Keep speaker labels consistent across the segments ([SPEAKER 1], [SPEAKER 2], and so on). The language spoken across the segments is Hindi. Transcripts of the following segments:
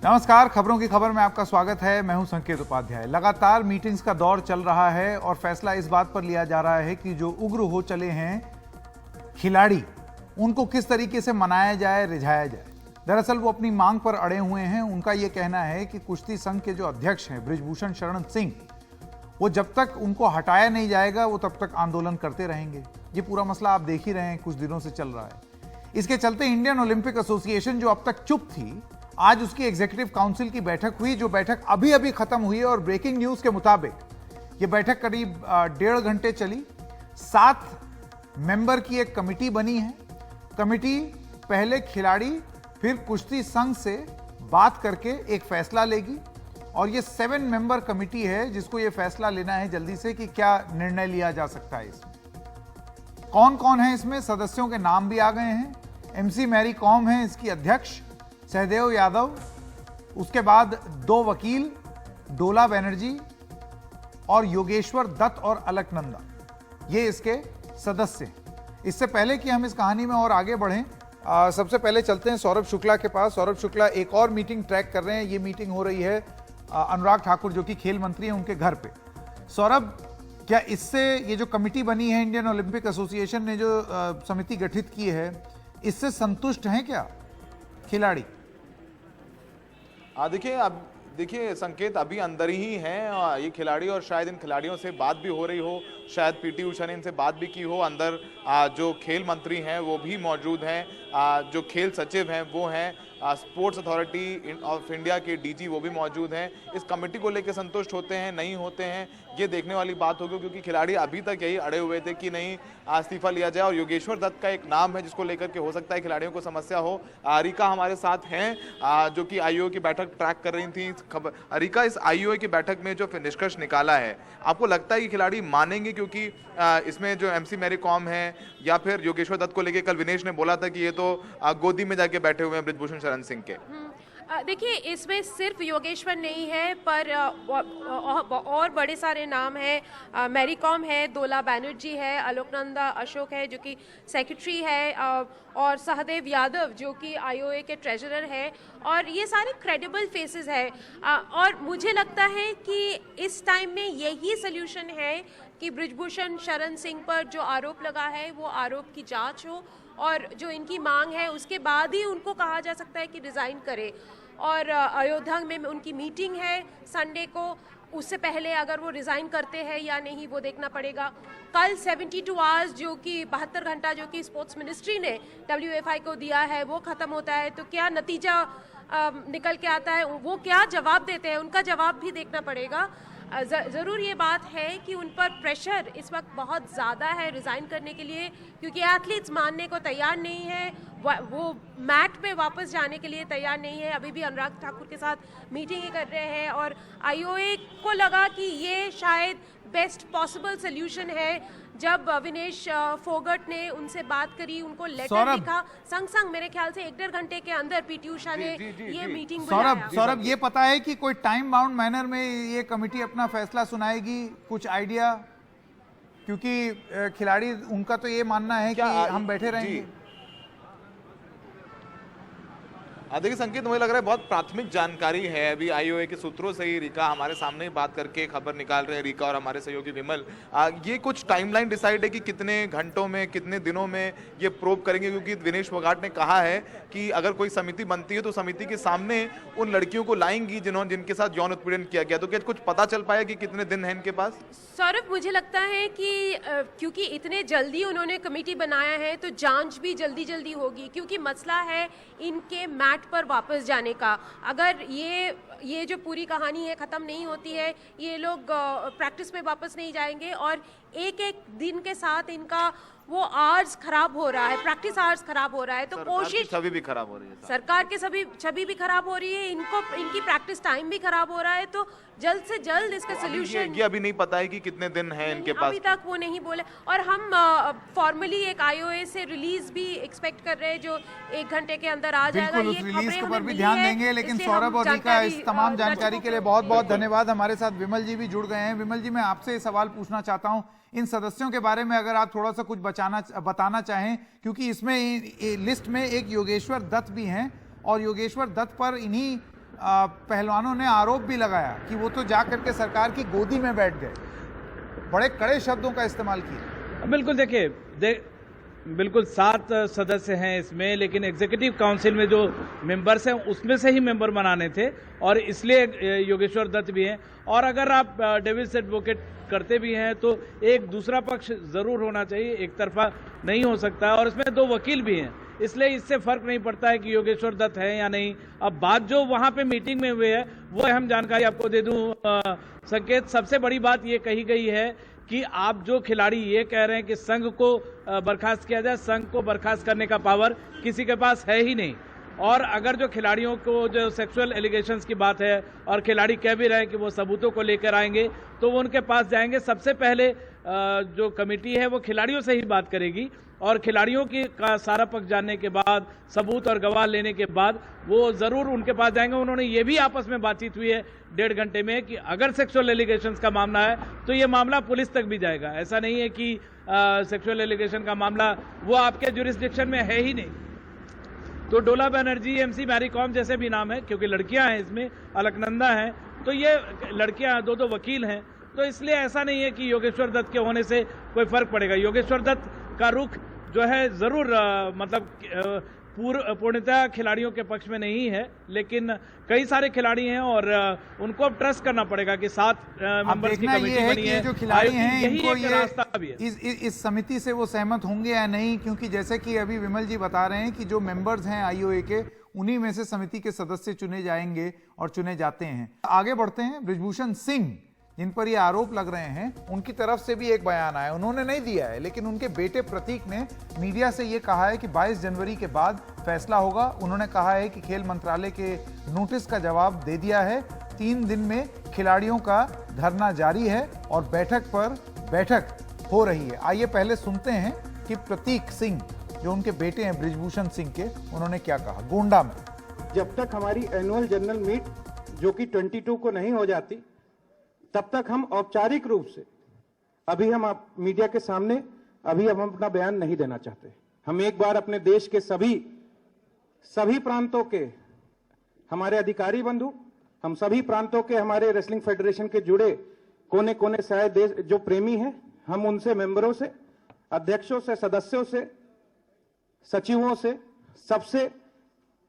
[SPEAKER 1] नमस्कार, खबरों की खबर में आपका स्वागत है। मैं हूं संकेत उपाध्याय। लगातार मीटिंग्स का दौर चल रहा है और फैसला इस बात पर लिया जा रहा है कि जो उग्र हो चले हैं खिलाड़ी, उनको किस तरीके से मनाया जाए, रिझाया जाए। दरअसल वो अपनी मांग पर अड़े हुए हैं। उनका यह कहना है कि कुश्ती संघ के जो अध्यक्ष हैं बृजभूषण शरण सिंह, वो जब तक उनको हटाया नहीं जाएगा वो तब तक आंदोलन करते रहेंगे। ये पूरा मसला आप देख ही रहे हैं, कुछ दिनों से चल रहा है। इसके चलते इंडियन ओलंपिक एसोसिएशन जो अब तक चुप थी, आज उसकी एग्जीक्यूटिव काउंसिल की बैठक हुई, जो बैठक अभी अभी खत्म हुई है। और ब्रेकिंग न्यूज के मुताबिक ये बैठक करीब 1.5 घंटे चली। 7 मेंबर की एक कमेटी बनी है। कमेटी पहले खिलाड़ी फिर कुश्ती संघ से बात करके एक फैसला लेगी और ये 7 मेंबर कमेटी है जिसको ये फैसला लेना है जल्दी से कि क्या निर्णय लिया जा सकता है। इसमें कौन कौन है, इसमें सदस्यों के नाम भी आ गए हैं। MC मैरी कॉम है इसकी अध्यक्ष, सहदेव यादव, उसके बाद 2 वकील डोला बनर्जी और योगेश्वर दत्त और अलकनंदा, ये इसके सदस्य हैं। इससे पहले कि हम इस कहानी में और आगे बढ़ें, सबसे पहले चलते हैं सौरभ शुक्ला के पास। सौरभ शुक्ला एक और मीटिंग ट्रैक कर रहे हैं। ये मीटिंग हो रही है अनुराग ठाकुर जो कि खेल मंत्री हैं उनके घर पे। सौरभ, क्या इससे ये जो कमेटी बनी है, इंडियन ओलंपिक एसोसिएशन ने जो समिति गठित की है, इससे संतुष्ट हैं क्या खिलाड़ी?
[SPEAKER 2] देखिए संकेत अभी अंदर ही हैं ये खिलाड़ी, और शायद इन खिलाड़ियों से बात भी हो रही हो, शायद PT उषा ने इनसे बात भी की हो। अंदर जो खेल मंत्री हैं वो भी मौजूद हैं, जो खेल सचिव हैं वो हैं, स्पोर्ट्स अथॉरिटी ऑफ इंडिया के DG वो भी मौजूद हैं। इस कमेटी को लेकर संतुष्ट होते हैं नहीं होते हैं ये देखने वाली बात होगी, क्योंकि खिलाड़ी अभी तक यही अड़े हुए थे कि नहीं इस्तीफा लिया जाए। और योगेश्वर दत्त का एक नाम है जिसको लेकर के हो सकता है खिलाड़ियों को समस्या हो। रिका हमारे साथ हैं जो कि IOA की बैठक ट्रैक कर रही थी। रिका, इस IOA की बैठक में जो निष्कर्ष निकाला है, आपको लगता है कि खिलाड़ी मानेंगे? क्योंकि इसमें जो MC मैरी कॉम है या फिर योगेश्वर दत्त को लेकर कल विनेश ने बोला था कि ये तो गोदी में जाके बैठे हुए हैं बृजभूषण शरण सिंह के।
[SPEAKER 3] देखिए, इसमें सिर्फ योगेश्वर नहीं है पर और बड़े सारे नाम हैं। मैरी कॉम है, डोला बनर्जी है, अलकनंदा अशोक है जो कि सेक्रेटरी है, और सहदेव यादव जो कि IOA के ट्रेजरर है। और ये सारे क्रेडिबल फेसेस है। और मुझे लगता है कि इस टाइम में यही सोल्यूशन है कि बृजभूषण शरण सिंह पर जो आरोप लगा है वो आरोप की जांच हो, और जो इनकी मांग है उसके बाद ही उनको कहा जा सकता है कि रिज़ाइन करे। और अयोध्या में उनकी मीटिंग है संडे को, उससे पहले अगर वो रिज़ाइन करते हैं या नहीं वो देखना पड़ेगा। कल 72 आवर्स जो कि 72 घंटा जो कि स्पोर्ट्स मिनिस्ट्री ने WFI को दिया है वो ख़त्म होता है, तो क्या नतीजा निकल के आता है, वो क्या जवाब देते हैं, उनका जवाब भी देखना पड़ेगा। ज़रूर ये बात है कि उन पर प्रेशर इस वक्त बहुत ज़्यादा है रिज़ाइन करने के लिए, क्योंकि एथलीट्स मानने को तैयार नहीं है, वो मैट पे वापस जाने के लिए तैयार नहीं है। अभी भी अनुराग ठाकुर के साथ मीटिंग कर रहे हैं और IOA को लगा कि ये शायद बेस्ट पॉसिबल सोल्यूशन है। जब विनेश फोगट ने उनसे बात करी, उनको लेटर लिखा, संग मेरे ख्याल से 1.5 घंटे के अंदर PT उषा ने ये मीटिंग बुलाया।
[SPEAKER 1] सौरभ, ये पता है कि कोई टाइम बाउंड मैनर में ये कमेटी अपना फैसला सुनाएगी? कुछ आइडिया? क्योंकि खिलाड़ी, उनका तो ये मानना है कि हम बैठे रहेंगे।
[SPEAKER 2] देखिए संकेत, मुझे लग रहा है बहुत प्राथमिक जानकारी है अभी IOA के सूत्रों से ही। रिका हमारे सामने ही बात करके खबर निकाल रहे हैं, रिका और हमारे सहयोगी विमल। ये कुछ टाइमलाइन डिसाइड है कि कितने घंटों में, कितने दिनों में ये प्रोब करेंगे, क्योंकि विनेश फोगाट ने कहा है कि अगर कोई समिति बनती है तो समिति के सामने उन लड़कियों को लाएंगी जिनके साथ यौन उत्पीड़न किया गया। तो क्या कुछ पता चल पाया कि कितने दिन है इनके पास?
[SPEAKER 3] सौरभ, मुझे लगता है कि क्योंकि इतने जल्दी उन्होंने कमेटी बनाया है तो जांच भी जल्दी होगी, क्योंकि मसला है इनके मैट पर वापस जाने का। अगर ये जो पूरी कहानी है ख़त्म नहीं होती है, ये लोग प्रैक्टिस में वापस नहीं जाएंगे, और एक दिन के साथ इनका वो आवर्स खराब हो रहा है, प्रैक्टिस आवर्स खराब हो रहा है। तो कोशिश,
[SPEAKER 2] छवि भी खराब हो रही है,
[SPEAKER 3] सरकार के छवि भी खराब हो रही है, इनकी प्रैक्टिस टाइम भी खराब हो रहा है। तो जल्द से जल्द इसका सोल्यूशन,
[SPEAKER 2] ये अभी नहीं पता है कि कितने दिन हैं इनके पास,
[SPEAKER 3] अभी तक वो नहीं बोले। और हम फॉर्मली एक IOA से रिलीज भी एक्सपेक्ट कर रहे हैं जो 1 घंटे के अंदर आ जाएगा।
[SPEAKER 1] बिल्कुल, उस रिलीज के ऊपर भी ध्यान देंगे। लेकिन सौरभ और रिका, इस तमाम जानकारी के लिए बहुत बहुत धन्यवाद। हमारे साथ विमल जी भी जुड़ गए हैं। विमल जी, मैं आपसे सवाल पूछना चाहता हूँ, इन सदस्यों के बारे में अगर आप थोड़ा सा कुछ बताना चाहें, क्योंकि इसमें लिस्ट में एक योगेश्वर दत्त भी हैं और योगेश्वर दत्त पर इन्हीं पहलवानों ने आरोप भी लगाया कि वो तो जा करके सरकार की गोदी में बैठ गए, बड़े कड़े शब्दों का इस्तेमाल किया।
[SPEAKER 4] बिल्कुल देखिए, बिल्कुल 7 सदस्य हैं इसमें, लेकिन एग्जीक्यूटिव काउंसिल में जो मेंबर्स हैं उसमें से ही मेंबर बनाने थे और इसलिए योगेश्वर दत्त भी हैं। और अगर आप डेविल्स एडवोकेट करते भी हैं तो एक दूसरा पक्ष जरूर होना चाहिए, एक तरफा नहीं हो सकता। और इसमें 2 वकील भी हैं, इसलिए इससे फर्क नहीं पड़ता है कि योगेश्वर दत्त है या नहीं। अब बात जो वहां पे मीटिंग में हुई है वो अहम जानकारी आपको दे दूं संकेत। सबसे बड़ी बात ये कही गई है कि आप जो खिलाड़ी ये कह रहे हैं कि संघ को बर्खास्त किया जाए, संघ को बर्खास्त करने का पावर किसी के पास है ही नहीं। और अगर जो खिलाड़ियों को जो सेक्सुअल एलिगेशंस की बात है और खिलाड़ी कह भी रहे हैं कि वो सबूतों को लेकर आएंगे, तो वो उनके पास जाएंगे। सबसे पहले जो कमेटी है वो खिलाड़ियों से ही बात करेगी और खिलाड़ियों की का सारा पक्ष जानने के बाद, सबूत और गवाह लेने के बाद वो जरूर उनके पास जाएंगे। उन्होंने ये भी आपस में बातचीत हुई है 1.5 घंटे में कि अगर सेक्सुअल एलिगेशंस का मामला है तो ये मामला पुलिस तक भी जाएगा। ऐसा नहीं है कि सेक्सुअल एलिगेशन का मामला वो आपके जुरिस्डिक्शन में है ही नहीं। तो डोला बनर्जी, MC मैरी कॉम जैसे भी नाम है, क्योंकि लड़कियां हैं इसमें, अलकनंदा हैं, तो ये लड़कियां 2 वकील हैं, तो इसलिए ऐसा नहीं है कि योगेश्वर दत्त के होने से कोई फर्क पड़ेगा। योगेश्वर दत्त का रुख जो है जरूर मतलब पूर्णतः खिलाड़ियों के पक्ष में नहीं है, लेकिन कई सारे खिलाड़ी हैं और उनको अब ट्रस्ट करना पड़ेगा कि 7 मेंबर्स की कमेटी बनी है।
[SPEAKER 1] जो खिलाड़ी हैं इनको ये
[SPEAKER 4] रास्ता भी है।
[SPEAKER 1] इस समिति से वो सहमत होंगे या नहीं, क्योंकि जैसे कि अभी विमल जी बता रहे हैं कि जो मेंबर्स हैं IOA के, उन्हीं में से समिति के सदस्य चुने जाएंगे और चुने जाते हैं। आगे बढ़ते हैं। बृजभूषण सिंह जिन पर ये आरोप लग रहे हैं, उनकी तरफ से भी एक बयान आया। उन्होंने नहीं दिया है, लेकिन उनके बेटे प्रतीक ने मीडिया से ये कहा है कि 22 जनवरी के बाद फैसला होगा। उन्होंने कहा है कि खेल मंत्रालय के नोटिस का जवाब दे दिया है। 3 दिन में खिलाड़ियों का धरना जारी है और बैठक हो रही है। आइए पहले सुनते हैं कि प्रतीक सिंह, जो उनके बेटे हैं बृजभूषण सिंह के, उन्होंने क्या कहा गोंडा में।
[SPEAKER 5] जब तक हमारी एनुअल जनरल मीट जो कि 22 को नहीं हो जाती, तब तक हम औपचारिक रूप से अभी हम मीडिया के सामने हम अपना बयान नहीं देना चाहते। हम एक बार अपने देश के सभी प्रांतों के हमारे अधिकारी बंधु, हम सभी प्रांतों के हमारे रेसलिंग फेडरेशन के जुड़े कोने कोने से देश जो प्रेमी हैं, हम उनसे, मेंबरों से, अध्यक्षों से, सदस्यों से, सचिवों से, सबसे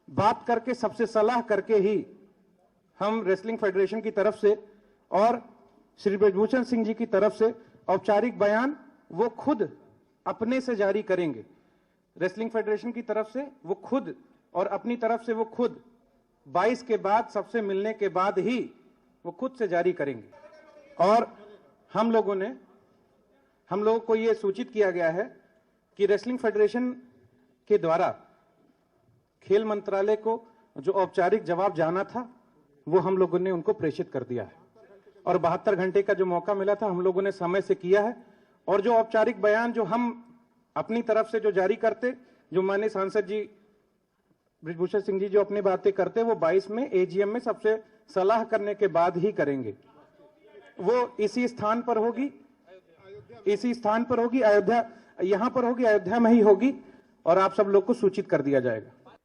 [SPEAKER 5] बात करके, सबसे सलाह करके ही हम रेसलिंग फेडरेशन की तरफ से और श्री बृजभूषण सिंह जी की तरफ से औपचारिक बयान वो खुद अपने से जारी करेंगे। रेसलिंग फेडरेशन की तरफ से वो खुद और अपनी तरफ से वो खुद 22 के बाद, सबसे मिलने के बाद ही वो खुद से जारी करेंगे। और हम लोगों को ये सूचित किया गया है कि रेसलिंग फेडरेशन के द्वारा खेल मंत्रालय को जो औपचारिक जवाब जाना था वो हम लोगों ने उनको प्रेषित कर दिया है और 72 घंटे का जो मौका मिला था हम लोगों ने समय से किया है। और जो औपचारिक बयान जो हम अपनी तरफ से जो जारी करते, जो माननीय सांसद जी बृजभूषण सिंह जी जो अपनी बातें करते, वो 22 में AGM में सबसे सलाह करने के बाद ही करेंगे। वो इसी स्थान पर होगी, अयोध्या, यहां पर होगी, अयोध्या में ही होगी और आप सब लोग को सूचित कर दिया जाएगा।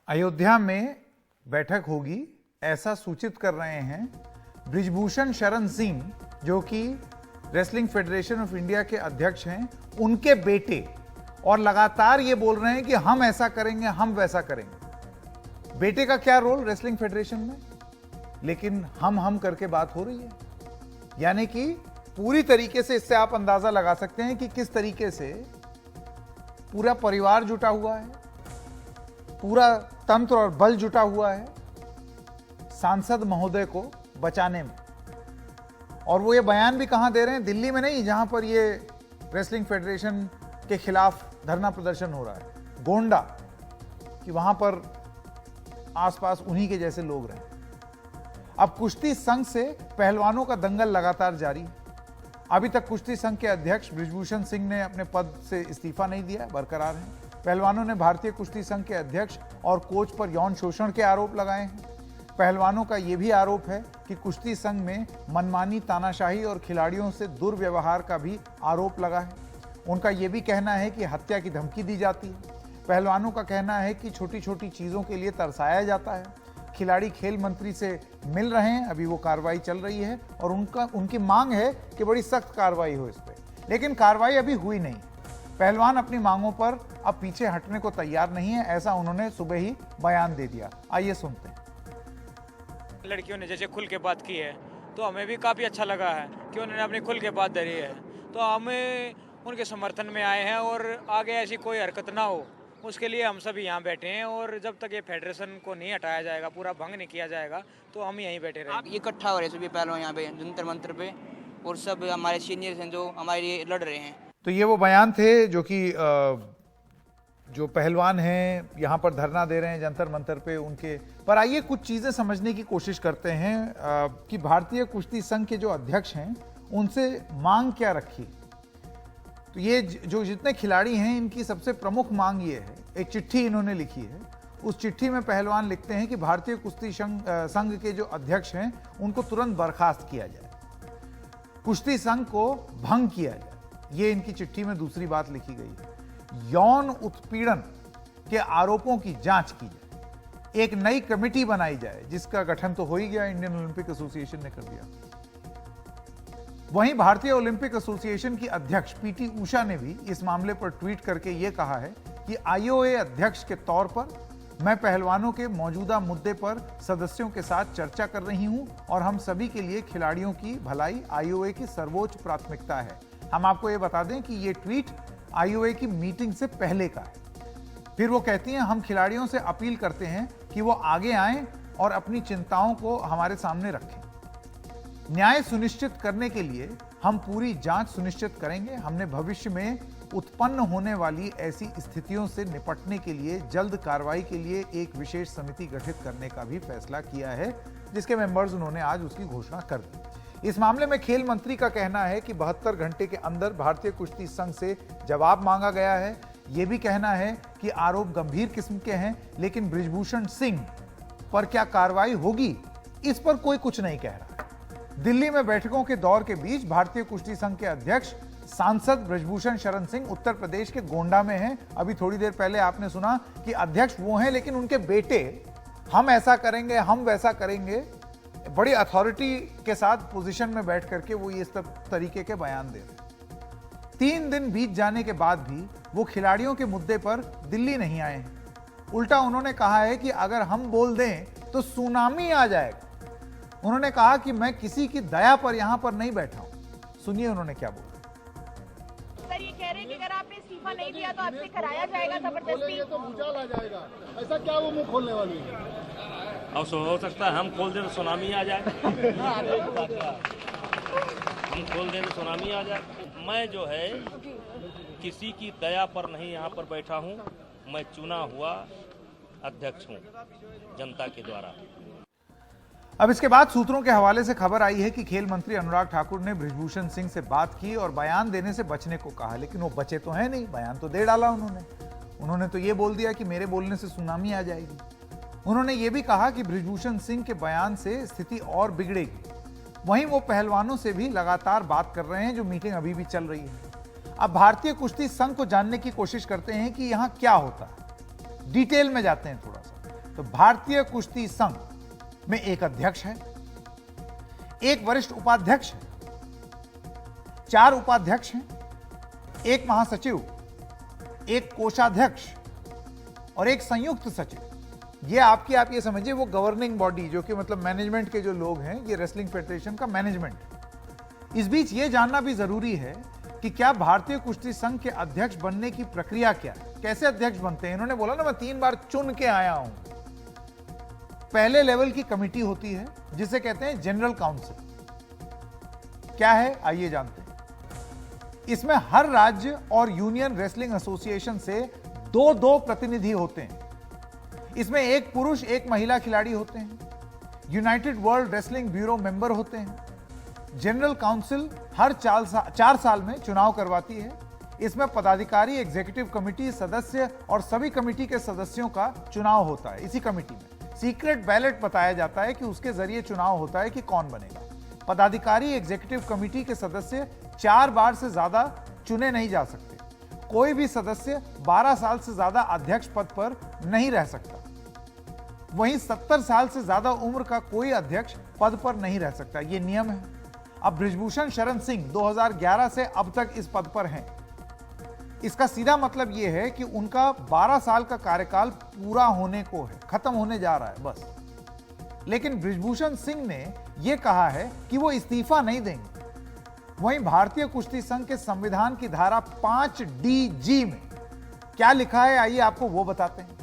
[SPEAKER 1] अयोध्या में बैठक होगी, ऐसा सूचित कर रहे हैं बृजभूषण शरण सिंह, जो कि रेसलिंग फेडरेशन ऑफ इंडिया के अध्यक्ष हैं, उनके बेटे, और लगातार ये बोल रहे हैं कि हम ऐसा करेंगे, हम वैसा करेंगे। बेटे का क्या रोल रेसलिंग फेडरेशन में, लेकिन हम करके बात हो रही है। यानी कि पूरी तरीके से इससे आप अंदाजा लगा सकते हैं कि किस तरीके से पूरा परिवार जुटा हुआ है, पूरा तंत्र और बल जुटा हुआ है सांसद महोदय को बचाने में। और वो ये बयान भी कहां दे रहे हैं, दिल्ली में नहीं, जहां पर ये रेसलिंग फेडरेशन के खिलाफ धरना प्रदर्शन हो रहा है, गोंडा, कि वहां पर आसपास उन्हीं के जैसे लोग रहे। अब कुश्ती संघ से पहलवानों का दंगल लगातार जारी है। अभी तक कुश्ती संघ के अध्यक्ष बृजभूषण सिंह ने अपने पद से इस्तीफा नहीं दिया, बरकरार हैं। पहलवानों ने भारतीय कुश्ती संघ के अध्यक्ष और कोच पर यौन शोषण के आरोप लगाए हैं। पहलवानों का यह भी आरोप है कि कुश्ती संघ में मनमानी, तानाशाही और खिलाड़ियों से दुर्व्यवहार का भी आरोप लगा है। उनका यह भी कहना है कि हत्या की धमकी दी जाती है। पहलवानों का कहना है कि छोटी छोटी चीज़ों के लिए तरसाया जाता है। खिलाड़ी खेल मंत्री से मिल रहे हैं, अभी वो कार्रवाई चल रही है और उनकी मांग है कि बड़ी सख्त कार्रवाई हो इस पर, लेकिन कार्रवाई अभी हुई नहीं। पहलवान अपनी मांगों पर अब पीछे हटने को तैयार नहीं है, ऐसा उन्होंने सुबह ही बयान दे दिया। आइए सुनते हैं।
[SPEAKER 6] लड़कियों ने जैसे खुल के बात की है तो हमें भी काफ़ी अच्छा लगा है कि उन्होंने अपनी खुल के बात धरी है, तो हमें उनके समर्थन में आए हैं और आगे ऐसी कोई हरकत ना हो उसके लिए हम सभी यहाँ बैठे हैं। और जब तक ये फेडरेशन को नहीं हटाया जाएगा, पूरा भंग नहीं किया जाएगा, तो हम यहीं बैठे रहेंगे।
[SPEAKER 7] इकट्ठा हो रहे सभी पहलवान यहाँ पे जंतर मंतर पे, और सब हमारे सीनियर्स हैं जो हमारे लिए लड़ रहे हैं।
[SPEAKER 1] तो ये वो बयान थे जो कि जो पहलवान हैं यहाँ पर धरना दे रहे हैं जंतर मंतर पे, उनके पर आइए कुछ चीजें समझने की कोशिश करते हैं कि भारतीय कुश्ती संघ के जो अध्यक्ष हैं उनसे मांग क्या रखी। तो ये जो जितने खिलाड़ी हैं इनकी सबसे प्रमुख मांग ये है, एक चिट्ठी इन्होंने लिखी है। उस चिट्ठी में पहलवान लिखते हैं कि भारतीय कुश्ती संघ के जो अध्यक्ष हैं उनको तुरंत बर्खास्त किया जाए, कुश्ती संघ को भंग किया जाए, ये इनकी चिट्ठी में दूसरी बात लिखी गई है। यौन उत्पीड़न के आरोपों की जांच की जाए, एक नई कमेटी बनाई जाए, जिसका गठन तो हो ही गया, इंडियन ओलंपिक एसोसिएशन ने कर दिया। वहीं भारतीय ओलंपिक एसोसिएशन की अध्यक्ष पीटी उषा ने भी इस मामले पर ट्वीट करके यह कहा है कि आईओए अध्यक्ष के तौर पर मैं पहलवानों के मौजूदा मुद्दे पर सदस्यों के साथ चर्चा कर रही हूं और हम सभी के लिए खिलाड़ियों की भलाई आईओए की सर्वोच्च प्राथमिकता है। हम आपको यह बता दें कि यह ट्वीट आईओए की मीटिंग से पहले का है। फिर वो कहती हैं, हम खिलाड़ियों से अपील करते हैं कि वो आगे आएं और अपनी चिंताओं को हमारे सामने रखें। न्याय सुनिश्चित करने के लिए हम पूरी जांच सुनिश्चित करेंगे। हमने भविष्य में उत्पन्न होने वाली ऐसी स्थितियों से निपटने के लिए जल्द कार्रवाई के लिए एक विशेष समिति गठित करने का भी फैसला किया है, जिसके मेंबर्स उन्होंने आज उसकी घोषणा कर दी। इस मामले में खेल मंत्री का कहना है कि 72 घंटे के अंदर भारतीय कुश्ती संघ से जवाब मांगा गया है। यह भी कहना है कि आरोप गंभीर किस्म के हैं, लेकिन बृजभूषण सिंह पर क्या कार्रवाई होगी, इस पर कोई कुछ नहीं कह रहा। दिल्ली में बैठकों के दौर के बीच भारतीय कुश्ती संघ के अध्यक्ष सांसद बृजभूषण शरण सिंह उत्तर प्रदेश के गोंडा में हैं। अभी थोड़ी देर पहले आपने सुना कि अध्यक्ष वो हैं, लेकिन उनके बेटे हम ऐसा करेंगे, हम वैसा करेंगे, बड़ी अथॉरिटी के साथ पोजीशन में बैठ करके वो ये सब तरीके के बयान दे रहे। 3 दिन बीत जाने के बाद भी वो खिलाड़ियों के मुद्दे पर दिल्ली नहीं आए हैं। उल्टा उन्होंने कहा है कि अगर हम बोल दें तो सुनामी आ जाएगा। उन्होंने कहा कि मैं किसी की दया पर यहां पर नहीं बैठा हूं। सुनिए उन्होंने क्या बोला।
[SPEAKER 8] सर ये कह रहे हैं कि अगर आपने इस्तीफा नहीं दिया तो आपसे कराया जाएगा जबरदस्ती,
[SPEAKER 9] तो भूचाल आ जाएगा। ऐसा क्या वो मुंह खोलने वाली है?
[SPEAKER 10] अब हो सकता है हम खोल दें तो सुनामी आ जाए। हम खोल दें तो सुनामी आ जाए। मैं जो है किसी की दया पर नहीं यहाँ पर बैठा हूँ, मैं चुना हुआ अध्यक्ष हूँ जनता के द्वारा।
[SPEAKER 1] अब इसके बाद सूत्रों के हवाले से खबर आई है कि खेल मंत्री अनुराग ठाकुर ने बृजभूषण सिंह से बात की और बयान देने से बचने को कहा, लेकिन वो बचे तो हैं नहीं, बयान तो दे डाला उन्होंने तो ये बोल दिया कि मेरे बोलने से सुनामी आ जाएगी। उन्होंने ये भी कहा कि बृजभूषण सिंह के बयान से स्थिति और बिगड़ेगी। वहीं वो पहलवानों से भी लगातार बात कर रहे हैं, जो मीटिंग अभी भी चल रही है। अब भारतीय कुश्ती संघ को जानने की कोशिश करते हैं कि यहां क्या होता है। डिटेल में जाते हैं थोड़ा सा। तो भारतीय कुश्ती संघ में एक अध्यक्ष है, एक वरिष्ठ उपाध्यक्ष है, 4 उपाध्यक्ष हैं, एक महासचिव, एक कोषाध्यक्ष और एक संयुक्त सचिव। ये आप ये समझिए वो गवर्निंग बॉडी, जो कि मतलब मैनेजमेंट के जो लोग हैं, ये रेसलिंग फेडरेशन का मैनेजमेंट। इस बीच ये जानना भी जरूरी है कि क्या भारतीय कुश्ती संघ के अध्यक्ष बनने की प्रक्रिया क्या है, कैसे अध्यक्ष बनते हैं। इन्होंने बोला ना, मैं 3 बार चुन के आया हूं। पहले लेवल की कमेटी होती है जिसे कहते हैं जनरल काउंसिल। क्या है आइए जानते हैं। इसमें हर राज्य और यूनियन रेसलिंग एसोसिएशन से 2 प्रतिनिधि होते हैं। इसमें एक पुरुष एक महिला खिलाड़ी होते हैं। United world wrestling bureau member होते हैं। जनरल काउंसिल हर 4 साल में चुनाव करवाती है। इसमें पदाधिकारी, एग्जीक्यूटिव कमेटी सदस्य और सभी कमेटी के सदस्यों का चुनाव होता है। इसी कमेटी में सीक्रेट बैलेट बताया जाता है कि उसके जरिए चुनाव होता है कि कौन बनेगा। पदाधिकारी, एग्जीक्यूटिव कमेटी के सदस्य 4 बार से ज्यादा चुने नहीं जा सकते। कोई भी सदस्य 12 साल से ज्यादा अध्यक्ष पद पर नहीं रह सकता। वहीं 70 साल से ज्यादा उम्र का कोई अध्यक्ष पद पर नहीं रह सकता, यह नियम है। अब बृजभूषण शरण सिंह 2011 से अब तक इस पद पर हैं। इसका सीधा मतलब यह है कि उनका 12 साल का कार्यकाल पूरा होने को है, खत्म होने जा रहा है बस। लेकिन बृजभूषण सिंह ने यह कहा है कि वो इस्तीफा नहीं देंगे। वहीं भारतीय कुश्ती संघ के संविधान की धारा 5DG में क्या लिखा है, आइए आपको वो बताते हैं।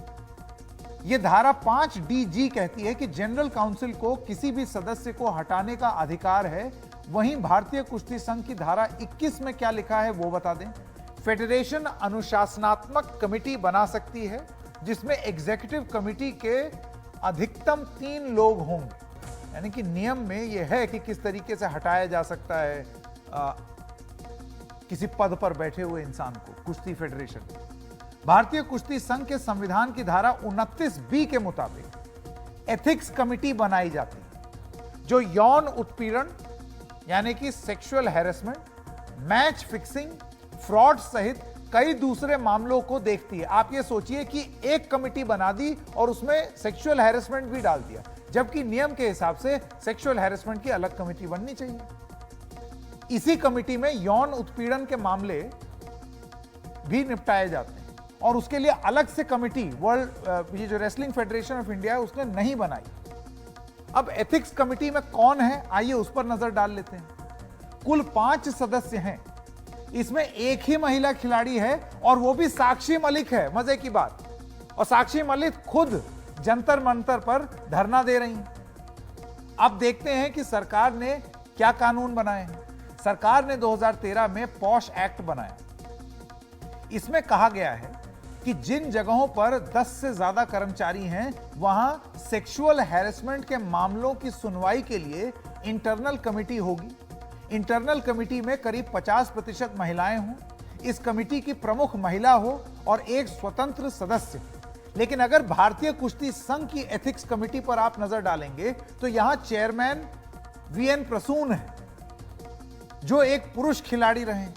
[SPEAKER 1] यह धारा 5DG कहती है कि जनरल काउंसिल को किसी भी सदस्य को हटाने का अधिकार है। वहीं भारतीय कुश्ती संघ की धारा 21 में क्या लिखा है वो बता दें। फेडरेशन अनुशासनात्मक कमेटी बना सकती है जिसमें एग्जीक्यूटिव कमेटी के अधिकतम 3 लोग होंगे। यानी कि नियम में यह है कि किस तरीके से हटाया जा सकता है किसी पद पर बैठे हुए इंसान को कुश्ती फेडरेशन। भारतीय कुश्ती संघ के संविधान की धारा 29B के मुताबिक एथिक्स कमेटी बनाई जाती है जो यौन उत्पीड़न यानी कि sexual harassment, match fixing, fraud सहित कई दूसरे मामलों को देखती है। आप ये सोचिए कि एक कमेटी बना दी और उसमें सेक्सुअल हैरेसमेंट भी डाल दिया, जबकि नियम के हिसाब से सेक्सुअल हैरेसमेंट की अलग कमेटी बननी चाहिए। इसी कमेटी में यौन उत्पीड़न के मामले भी निपटाए जाते हैं और उसके लिए अलग से कमेटी वर्ल्ड ये जो रेसलिंग फेडरेशन ऑफ इंडिया है उसने नहीं बनाई। अब एथिक्स कमेटी में कौन है, आइए उस पर नजर डाल लेते हैं। कुल 5 सदस्य हैं। इसमें एक ही महिला खिलाड़ी है और वो भी साक्षी मलिक है, मजे की बात। और साक्षी मलिक खुद जंतर मंतर पर धरना दे रही हैं। अब देखते हैं कि सरकार ने क्या कानून बनाए हैं। सरकार ने 2013 में पॉश एक्ट बनाया। इसमें कहा गया है कि जिन जगहों पर 10 से ज्यादा कर्मचारी हैं वहां सेक्सुअल हैरेसमेंट के मामलों की सुनवाई के लिए इंटरनल कमेटी होगी। इंटरनल कमेटी में करीब 50% महिलाएं हों, इस कमेटी की प्रमुख महिला हो और एक स्वतंत्र सदस्य। लेकिन अगर भारतीय कुश्ती संघ की एथिक्स कमेटी पर आप नजर डालेंगे तो यहां चेयरमैन VN प्रसून है जो एक पुरुष खिलाड़ी रहे।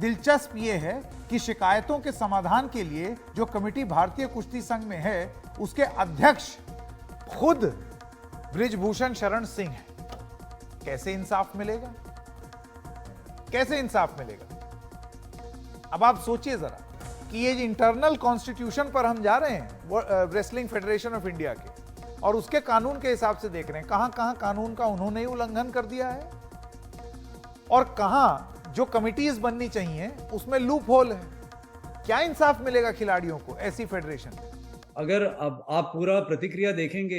[SPEAKER 1] दिलचस्प यह है कि शिकायतों के समाधान के लिए जो कमेटी भारतीय कुश्ती संघ में है उसके अध्यक्ष खुद बृजभूषण शरण सिंह है। कैसे इंसाफ मिलेगा, कैसे इंसाफ मिलेगा? अब आप सोचिए जरा कि ये इंटरनल कॉन्स्टिट्यूशन पर हम जा रहे हैं रेसलिंग फेडरेशन ऑफ इंडिया के और उसके कानून के हिसाब से देख रहे हैं कहां कहां कानून का उन्होंने ही उल्लंघन कर दिया है और कहां जो कमिटीज बननी चाहिए उसमें लूप होल है। क्या इंसाफ मिलेगा खिलाड़ियों को ऐसी फेडरेशन?
[SPEAKER 11] अगर अब आप पूरा प्रतिक्रिया देखेंगे,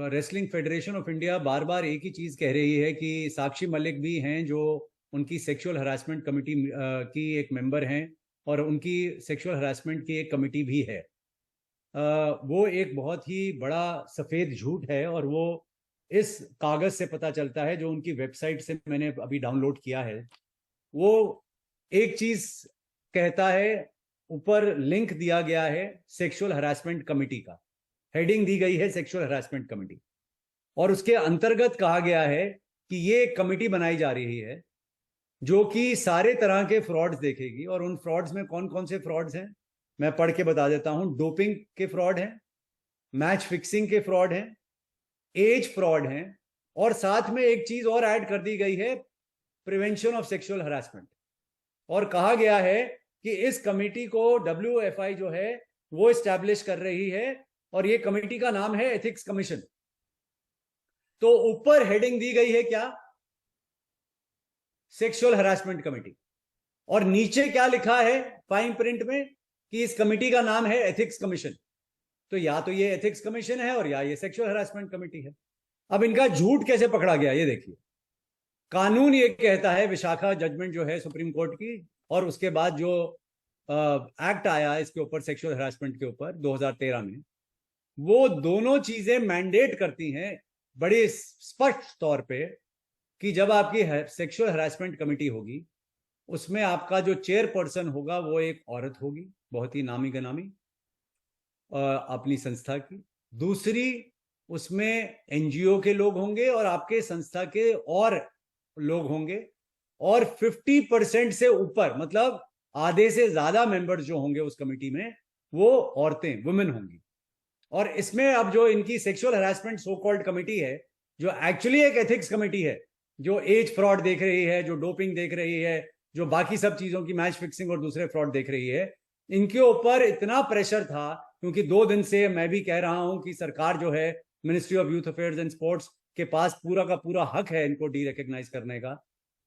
[SPEAKER 11] रेसलिंग फेडरेशन ऑफ इंडिया बार बार एक ही चीज कह रही है कि साक्षी मलिक भी हैं जो उनकी सेक्सुअल हरासमेंट कमेटी की एक मेंबर हैं और उनकी सेक्सुअल हरासमेंट की एक कमेटी भी है। वो एक बहुत ही बड़ा सफेद झूठ है और वो इस कागज से पता चलता है जो उनकी वेबसाइट से मैंने अभी डाउनलोड किया है। वो एक चीज कहता है, ऊपर लिंक दिया गया है सेक्सुअल हरासमेंट कमेटी का, हेडिंग दी गई है सेक्सुअल हरासमेंट कमेटी और उसके अंतर्गत कहा गया है कि ये एक कमेटी बनाई जा रही है जो कि सारे तरह के फ्रॉड्स देखेगी। और उन फ्रॉड्स में कौन कौन से फ्रॉड्स हैं मैं पढ़ के बता देता हूं। डोपिंग के फ्रॉड हैं, मैच फिक्सिंग के फ्रॉड हैं, एज फ्रॉड हैं और साथ में एक चीज और ऐड कर दी गई है, प्रिवेंशन ऑफ सेक्सुअल हरासमेंट। और कहा गया है कि इस कमेटी को WFI जो है वो एस्टैब्लिश कर रही है और ये कमेटी का नाम है एथिक्स कमीशन। तो ऊपर हेडिंग दी गई है क्या, सेक्सुअल हरासमेंट कमेटी, और नीचे क्या लिखा है फाइन प्रिंट में कि इस कमेटी का नाम है एथिक्स कमीशन। तो या तो ये एथिक्स कमीशन है और या ये सेक्सुअल हरासमेंट कमेटी है। अब इनका झूठ कैसे पकड़ा गया ये देखिए। कानून ये कहता है, विशाखा जजमेंट जो है सुप्रीम कोर्ट की और उसके बाद जो एक्ट आया इसके ऊपर सेक्सुअल हरासमेंट के ऊपर 2013 में, वो दोनों चीजें मैंडेट करती हैं बड़े स्पष्ट तौर पे कि जब आपकी सेक्सुअल हरासमेंट कमेटी होगी उसमें आपका जो चेयरपर्सन होगा वो एक औरत होगी, बहुत ही नामी गनामी अपनी संस्था की। दूसरी, उसमें NGO के लोग होंगे और आपके संस्था के और लोग होंगे और 50% से ऊपर, मतलब आधे से ज्यादा मेंबर्स जो होंगे उस कमेटी में वो औरतें, वुमेन होंगी। और इसमें अब जो इनकी sexual harassment so called committee है, जो एक्चुअली एक एथिक्स कमेटी है, जो एज फ्रॉड देख रही है, जो डोपिंग देख रही है, जो बाकी सब चीजों की मैच फिक्सिंग और दूसरे फ्रॉड देख रही है, इनके ऊपर इतना प्रेशर था, क्योंकि 2 दिन से मैं भी कह रहा हूं कि सरकार जो है, ministry of youth affairs and sports के पास पूरा का पूरा हक है इनको डी रिकॉग्नाइज करने का।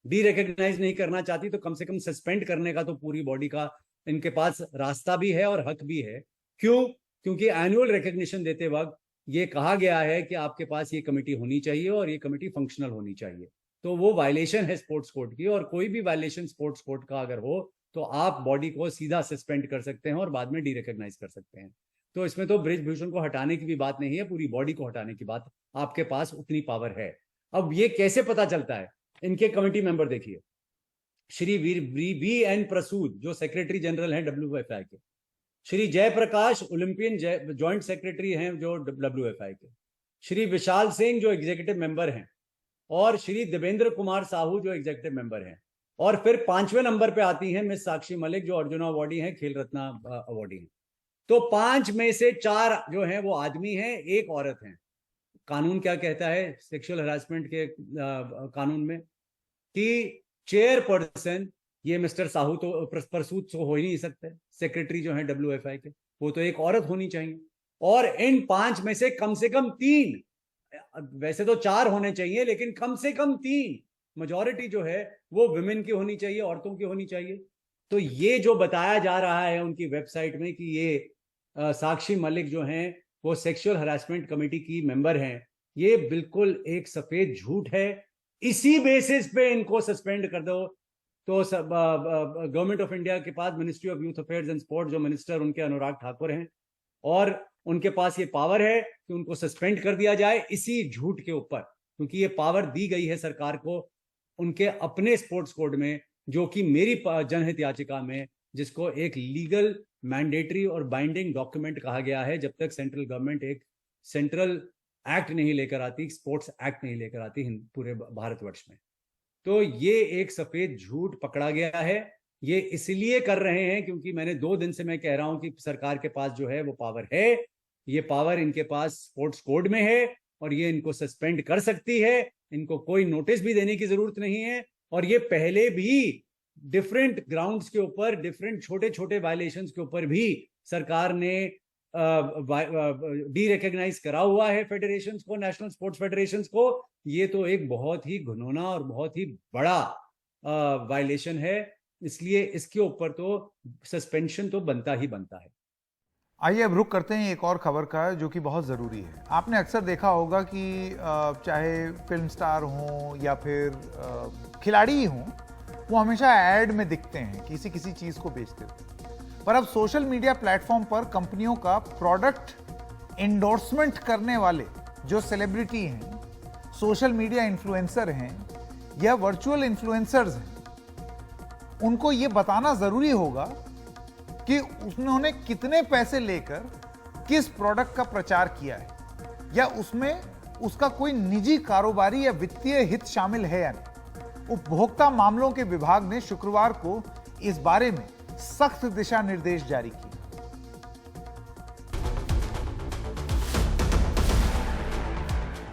[SPEAKER 11] डी रिकॉग्नाइज नहीं करना चाहती तो कम से कम सस्पेंड करने का तो पूरी बॉडी का इनके पास रास्ता भी है और हक भी है। क्यों? क्योंकि एनुअल रिकॉग्निशन देते वक्त ये कहा गया है कि आपके पास ये कमेटी होनी चाहिए और ये कमेटी फंक्शनल होनी चाहिए। तो वो वायलेशन है स्पोर्ट्स कोड की, और कोई भी वायलेशन स्पोर्ट्स कोड का अगर हो तो आप बॉडी को सीधा सस्पेंड कर सकते हैं और बाद में डी रिकॉग्नाइज कर सकते हैं। तो इसमें तो बृजभूषण को हटाने की भी बात नहीं है, पूरी बॉडी को हटाने की बात, आपके पास उतनी पावर है। अब ये कैसे पता चलता है? इनके कमेटी मेंबर देखिए, श्री वी एन प्रसूद जो सेक्रेटरी जनरल हैं WFI के, Shri Jaiprakash Olympian joint secretary हैं जो WFI के, श्री विशाल सिंह जो एग्जीक्यूटिव मेंबर हैं, और श्री देवेंद्र कुमार साहू जो एग्जीक्यूटिव मेंबर हैं, और फिर 5वें नंबर पे आती हैं मिस साक्षी मलिक जो अर्जुना अवार्डी हैं, खेल रत्ना अवार्डी हैं। तो 5 में से 4 जो हैं वो आदमी हैं, 1 औरत हैं। कानून क्या कहता है सेक्सुअल हरासमेंट के कानून में कि चेयरपर्सन ये मिस्टर साहू तो प्रसूद तो हो ही नहीं सकते, सेक्रेटरी जो है WFI के, वो तो एक औरत होनी चाहिए। और इन 5 में से कम 3, वैसे तो 4 होने चाहिए लेकिन कम से कम 3 मेजॉरिटी जो है वो विमेन की होनी चाहिए, औरतों की होनी चाहिए। तो ये जो बताया जा रहा है उनकी वेबसाइट में कि ये साक्षी मलिक जो हैं वो सेक्सुअल हरासमेंट कमेटी की मेंबर हैं, ये बिल्कुल एक सफेद झूठ है। इसी बेसिस पे इनको सस्पेंड कर दो तो गवर्नमेंट ऑफ इंडिया के पास ministry of youth affairs and sport जो मिनिस्टर उनके अनुराग ठाकुर हैं, और उनके पास ये पावर है कि उनको सस्पेंड कर दिया जाए इसी झूठ के ऊपर, क्योंकि ये पावर दी गई है सरकार को उनके अपने स्पोर्ट्स कोड में, जो कि मेरी जनहित याचिका में, जिसको एक लीगल मैंडेटरी और बाइंडिंग डॉक्यूमेंट कहा गया है, जब तक सेंट्रल गवर्नमेंट एक सेंट्रल एक्ट नहीं लेकर आती, स्पोर्ट्स एक्ट नहीं लेकर आती पूरे भारतवर्ष में। तो ये एक सफेद झूठ पकड़ा गया है। ये इसलिए कर रहे हैं क्योंकि मैंने 2 दिन से मैं कह रहा हूं कि सरकार के पास जो है वो पावर है, ये पावर इनके पास स्पोर्ट्स कोड में है और ये इनको सस्पेंड कर सकती है। इनको कोई नोटिस भी देने की जरूरत नहीं है, और ये पहले भी डिफरेंट ग्राउंड्स के ऊपर, डिफरेंट छोटे छोटे वायलेशंस के ऊपर भी सरकार ने डी रिकॉग्नाइज करा हुआ है फेडरेशंस को, नेशनल स्पोर्ट्स फेडरेशंस को। ये तो एक बहुत ही घिनौना और बहुत ही बड़ा वायलेशन है, इसलिए इसके ऊपर तो सस्पेंशन तो बनता ही बनता है।
[SPEAKER 1] आइए अब रुक करते हैं एक और खबर का जो कि बहुत ज़रूरी है। आपने अक्सर देखा होगा कि चाहे फिल्म स्टार हों या फिर खिलाड़ी हों, वो हमेशा ऐड में दिखते हैं किसी किसी चीज़ को बेचते हुए। पर अब सोशल मीडिया प्लेटफॉर्म पर कंपनियों का प्रोडक्ट एंडोर्समेंट करने वाले जो सेलिब्रिटी हैं, सोशल मीडिया इन्फ्लुएंसर हैं या वर्चुअल इन्फ्लुएंसर्स हैं, उनको ये बताना ज़रूरी होगा कि उन्होंने कितने पैसे लेकर किस प्रोडक्ट का प्रचार किया है, या उसमें उसका कोई निजी कारोबारी या वित्तीय हित शामिल है या नहीं। उपभोक्ता मामलों के विभाग ने शुक्रवार को इस बारे में सख्त दिशा निर्देश जारी किए।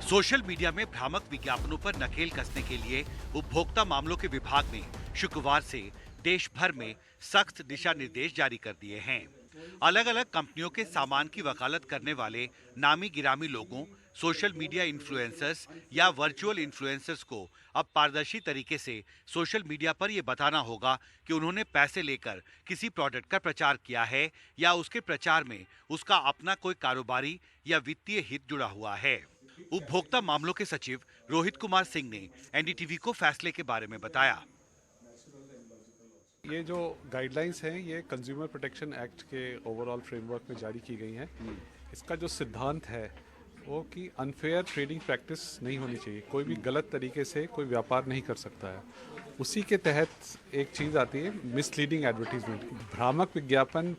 [SPEAKER 12] सोशल मीडिया में भ्रामक विज्ञापनों पर नकेल कसने के लिए उपभोक्ता मामलों के विभाग ने शुक्रवार से देश भर में सख्त दिशा निर्देश जारी कर दिए हैं। अलग अलग कंपनियों के सामान की वकालत करने वाले नामी गिरामी लोगों, सोशल मीडिया इन्फ्लुएंसर्स या वर्चुअल इन्फ्लुएंसर्स को अब पारदर्शी तरीके से सोशल मीडिया पर यह बताना होगा कि उन्होंने पैसे लेकर किसी प्रोडक्ट का प्रचार किया है या उसके प्रचार में उसका अपना कोई कारोबारी या वित्तीय हित जुड़ा हुआ है। उपभोक्ता मामलों के सचिव रोहित कुमार सिंह ने एनडीटीवी को फैसले के बारे में बताया।
[SPEAKER 13] ये जो गाइडलाइंस हैं ये कंज्यूमर प्रोटेक्शन एक्ट के ओवरऑल फ्रेमवर्क में जारी की गई हैं। इसका जो सिद्धांत है वो कि अनफेयर ट्रेडिंग प्रैक्टिस नहीं होनी चाहिए, कोई भी गलत तरीके से कोई व्यापार नहीं कर सकता है। उसी के तहत एक चीज़ आती है मिसलीडिंग एडवर्टीजमेंट। भ्रामक विज्ञापन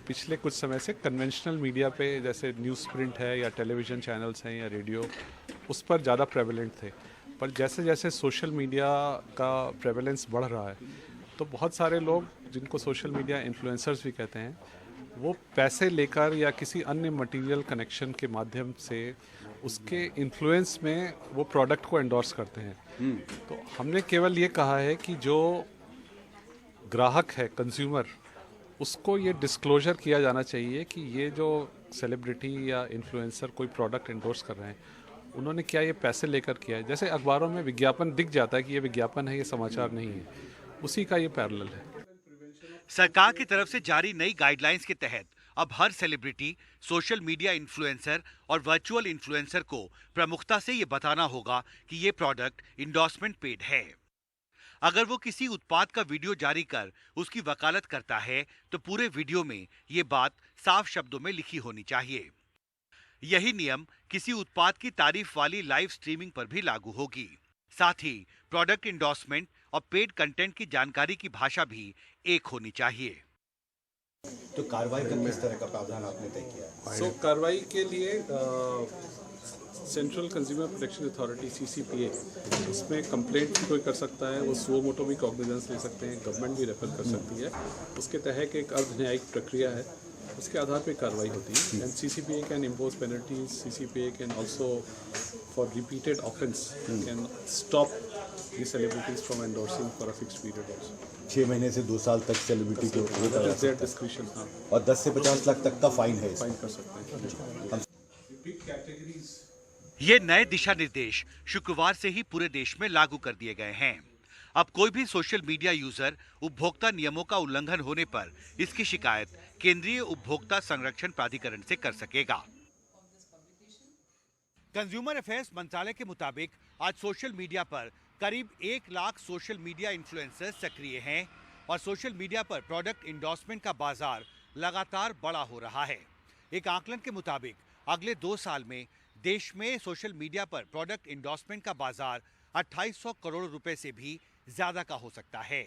[SPEAKER 13] पिछले कुछ समय से कन्वेंशनल मीडिया पे जैसे न्यूज़ प्रिंट है या टेलीविज़न चैनल्स हैं या रेडियो, उस पर ज़्यादा प्रेवलेंट थे। पर जैसे जैसे सोशल मीडिया का प्रेवलेंस बढ़ रहा है तो बहुत सारे लोग जिनको सोशल मीडिया इन्फ्लुएंसर्स भी कहते हैं, वो पैसे लेकर या किसी अन्य मटेरियल कनेक्शन के माध्यम से उसके इन्फ्लुएंस में वो प्रोडक्ट को एंडोर्स करते हैं। तो हमने केवल ये कहा है कि जो ग्राहक है, कंज्यूमर, उसको ये डिस्क्लोजर किया जाना चाहिए कि ये जो सेलिब्रिटी या इन्फ्लुएंसर कोई प्रोडक्ट एंडोर्स कर रहे हैं, उन्होंने क्या ये पैसे लेकर किया है। जैसे अखबारों में विज्ञापन दिख जाता है कि ये विज्ञापन है, ये समाचार नहीं है, उसी का ये पैरेलल है।
[SPEAKER 12] सरकार की तरफ से जारी नई गाइडलाइंस के तहत अब हर सेलिब्रिटी, सोशल मीडिया इन्फ्लुएंसर और वर्चुअल इन्फ्लुएंसर को प्रमुखता से ये बताना होगा कि ये प्रोडक्ट इंडोर्समेंट पेड है। अगर वो किसी उत्पाद का वीडियो जारी कर उसकी वकालत करता है तो पूरे वीडियो में ये बात साफ शब्दों में लिखी होनी चाहिए। यही नियम किसी उत्पाद की तारीफ वाली लाइव स्ट्रीमिंग पर भी लागू होगी। साथ ही प्रोडक्ट इंडोर्समेंट और पेड कंटेंट की जानकारी की भाषा भी एक होनी चाहिए।
[SPEAKER 14] तो कार्रवाई का किस तरह का प्रावधान आपने तय किया है?
[SPEAKER 13] कार्रवाई के लिए central consumer protection authority CCPA, इसमें कंप्लेंट भी कोई कर सकता है, वो सुओ मोटो भी कॉग्निजेंस ले सकते हैं, गवर्नमेंट भी रेफर कर सकती है। उसके तहत एक अर्ध न्यायिक प्रक्रिया है, उसके आधार पे कार्रवाई होती है। And CCPA can impose penalties, CCPA can also for repeated offence can stop the celebrities from endorsing for a fixed period also.
[SPEAKER 14] 6 महीने से 2 साल तक सेलिब्रिटी को
[SPEAKER 13] डिस्क्रिप्शन, हाँ,
[SPEAKER 14] और 10 से 50 लाख तक का फाइन है।
[SPEAKER 13] फाइन कर सकते हैं।
[SPEAKER 12] ये नए दिशा निर्देश शुक्रवार से ही पूरे देश में लागू कर दिए गए हैं। अब कोई भी सोशल मीडिया यूजर उपभोक्ता नियमों का उल्लंघन होने पर इसकी शिकायत केंद्रीय उपभोक्ता संरक्षण प्राधिकरण से कर सकेगा। कंज्यूमर अफेयर्स मंत्रालय के मुताबिक आज सोशल मीडिया पर करीब 1 लाख सोशल मीडिया इन्फ्लुएंसर्स सक्रिय हैं और सोशल मीडिया पर प्रोडक्ट इंडोर्समेंट का बाजार लगातार बड़ा हो रहा है। एक आकलन के मुताबिक अगले 2 साल में देश में सोशल मीडिया पर प्रोडक्ट इंडोर्समेंट का बाजार 2800 करोड़ रुपए से भी ज्यादा का हो सकता है।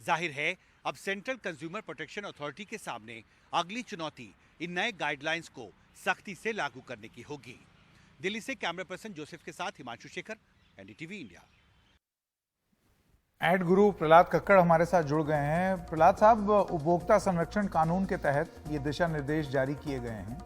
[SPEAKER 12] जाहिर है अब सेंट्रल कंज्यूमर प्रोटेक्शन अथॉरिटी के सामने अगली चुनौती इन नए गाइडलाइंस को सख्ती से लागू करने की होगी। दिल्ली से कैमरा पर्सन जोसेफ के साथ Himanshu Shekhar, NDTV India.
[SPEAKER 1] Ad guru Prahlad Kakkar हमारे साथ जुड़ गए हैं। प्रहलाद साहब, उपभोक्ता संरक्षण कानून के तहत ये दिशा निर्देश जारी किए गए हैं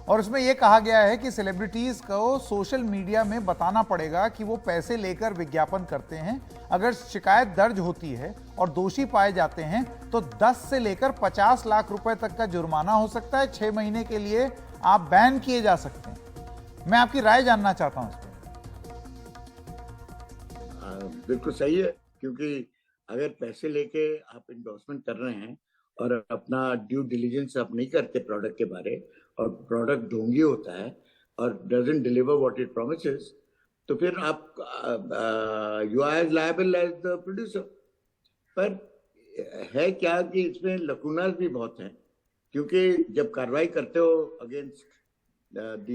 [SPEAKER 1] और इसमें यह कहा गया है कि सेलिब्रिटीज को सोशल मीडिया में बताना पड़ेगा कि वो पैसे लेकर विज्ञापन करते हैं। अगर शिकायत दर्ज होती है और दोषी पाए जाते हैं तो 10 से लेकर 50 लाख रुपए तक का जुर्माना हो सकता है। 6 महीने के लिए आप बैन किए जा सकते हैं। मैं आपकी राय जानना चाहता हूं इस पर।
[SPEAKER 15] बिल्कुल सही है, क्योंकि अगर पैसे लेके आप इंडोर्समेंट कर रहे हैं और अपना ड्यू डिलीजेंस आप नहीं करते प्रोडक्ट के बारे, और प्रोडक्ट ढोंगी होता है और doesn't deliver what it promises, तो फिर आप you are as liable as the producer. पर है क्या कि इसमें लकूनास भी बहुत हैं, क्योंकि जब कार्रवाई करते हो अगेंस्ट द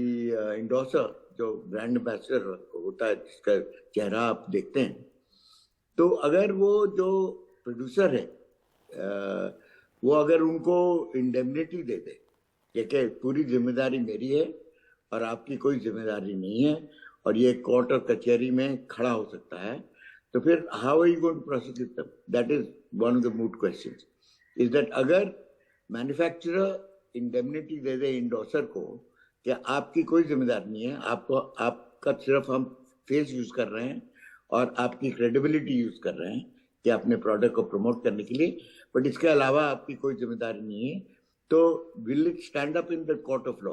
[SPEAKER 15] इंडोर्सर, जो ब्रांड एम्बेसडर होता है जिसका चेहरा आप देखते हैं, तो अगर वो जो प्रोड्यूसर है वो अगर उनको इंडेमनिटी दे दे कि पूरी जिम्मेदारी मेरी है और आपकी कोई जिम्मेदारी नहीं है, और ये कोर्ट और कचहरी में खड़ा हो सकता है, तो फिर how are you going to prosecute them? That is one of the moot questions, is that अगर मैन्युफैक्चरर इंडेमनिटी दे दे इंडोर्सर को कि आपकी कोई जिम्मेदारी नहीं है, आपको आपका सिर्फ हम फेस यूज कर रहे हैं और आपकी क्रेडिबिलिटी यूज कर रहे हैं कि अपने प्रोडक्ट को प्रमोट करने के लिए, बट इसके अलावा आपकी कोई जिम्मेदारी नहीं है, तो will it stand up in the court of law?